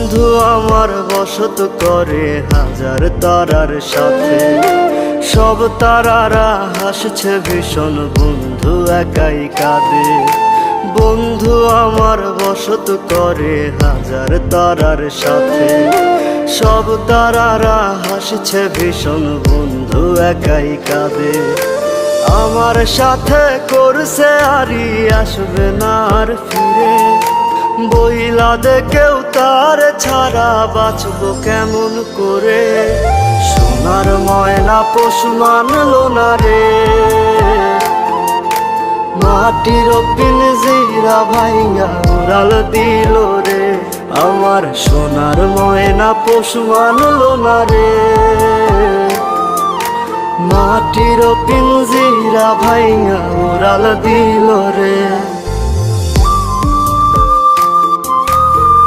বন্ধু আমার বসত করে হাজার তারার সাথে, সব তারারা হাসছে ভীষণ, বন্ধু একাই কাঁদে। বন্ধু আমার বসত করে হাজার তারার সাথে, সব তারারা হাসছে ভীষণ, বন্ধু একাই কাঁদে। আমার সাথে করছে আরি আসবে না আর ফিরে, বইলা দে কেউ তার ছাড়া বাঁচবো কেমন করে। সোনার ময়না পশু মানলো না রে, মাটির পিঞ্জিরা ভাইয়া উড়াল দিল রে। আমার সোনার ময়না পশু মানলো না রে, মাটির পিঞ্জিরা ভাইয়া উড়াল দিল রে।